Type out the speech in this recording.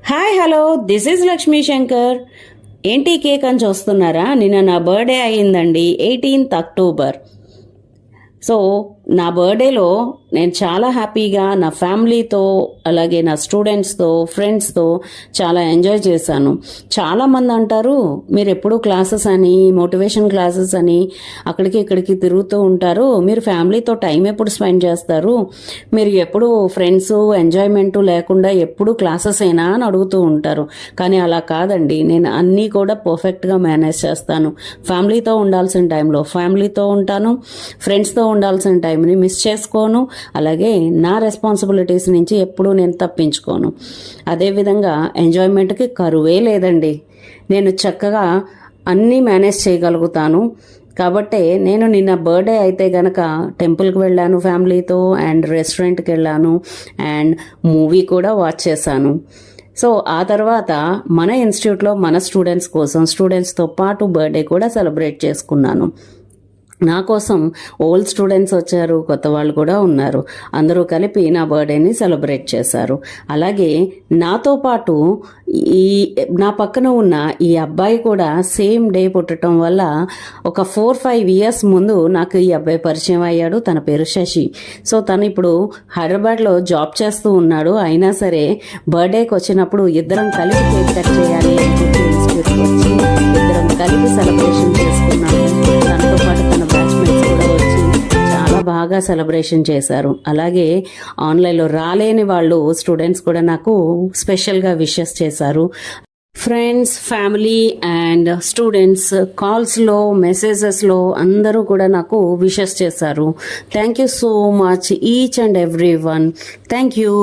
Hi hello this is Lakshmi Shankar. ఏంటి cake అని చూస్తున్నారా? నిన్న నా బర్త్డే అయ్యిందండి, 18th అక్టోబర్. సో నా బర్త్డేలో నేను చాలా హ్యాపీగా నా ఫ్యామిలీతో అలాగే నా స్టూడెంట్స్తో ఫ్రెండ్స్తో చాలా ఎంజాయ్ చేశాను. చాలామంది అంటారు మీరు ఎప్పుడూ క్లాసెస్ అని మోటివేషన్ క్లాసెస్ అని అక్కడికి ఇక్కడికి తిరుగుతూ ఉంటారు, మీరు ఫ్యామిలీతో టైం ఎప్పుడు స్పెండ్ చేస్తారు, మీరు ఎప్పుడు ఫ్రెండ్స్ ఎంజాయ్మెంట్ లేకుండా ఎప్పుడు క్లాసెస్ అయినా అని అడుగుతూ ఉంటారు. కానీ అలా కాదండి, నేను అన్నీ కూడా పర్ఫెక్ట్గా మేనేజ్ చేస్తాను. ఫ్యామిలీతో ఉండాల్సిన టైంలో ఫ్యామిలీతో ఉంటాను, ఫ్రెండ్స్తో ఉండాల్సిన టైంని మిస్ చేసుకోను, అలాగే నా రెస్పాన్సిబిలిటీస్ నుంచి ఎప్పుడూ నేను తప్పించుకోను. అదేవిధంగా ఎంజాయ్మెంట్కి కరువే లేదండి. నేను చక్కగా అన్నీ మేనేజ్ చేయగలుగుతాను. కాబట్టే నేను నిన్న బర్త్డే అయితే గనక టెంపుల్కి వెళ్ళాను ఫ్యామిలీతో, అండ్ రెస్టారెంట్కి వెళ్ళాను, అండ్ మూవీ కూడా వాచ్ చేశాను. సో ఆ తర్వాత మన ఇన్స్టిట్యూట్లో మన స్టూడెంట్స్ కోసం స్టూడెంట్స్తో పాటు బర్త్డే కూడా సెలబ్రేట్ చేసుకున్నాను. నా కోసం ఓల్డ్ స్టూడెంట్స్ వచ్చారు, కొత్త వాళ్ళు కూడా ఉన్నారు. అందరూ కలిపి నా బర్త్డేని సెలబ్రేట్ చేశారు. అలాగే నాతో పాటు నా పక్కన ఉన్న ఈ అబ్బాయి కూడా సేమ్ డే పుట్టడం వల్ల ఒక 4-5 years ముందు నాకు ఈ అబ్బాయి పరిచయం అయ్యాడు. తన పేరు శశి. సో తను ఇప్పుడు హైదరాబాద్లో జాబ్ చేస్తూ ఉన్నాడు. అయినా సరే బర్త్డేకి వచ్చినప్పుడు ఇద్దరం కలిపి కేక్ కట్ చేయాలి అని ఇన్స్టిట్యూట్కి వచ్చి ఇద్దరం కలిపి సెలబ్రేషన్ చేసుకున్నాము. తనతో పాటు తన బ్యాచ్మేట్స్ కూడా వచ్చి చాలా బాగా సెలబ్రేషన్ చేశారు. అలాగే ఆన్లైన్లో రాలేని వాళ్ళు స్టూడెంట్స్ కూడా నాకు స్పెషల్గా విషెస్ చేశారు. ఫ్రెండ్స్, ఫ్యామిలీ అండ్ స్టూడెంట్స్ కాల్స్లో మెసేజెస్లో అందరూ కూడా నాకు విషెస్ చేశారు. Thank you so much each and every one. Thank you.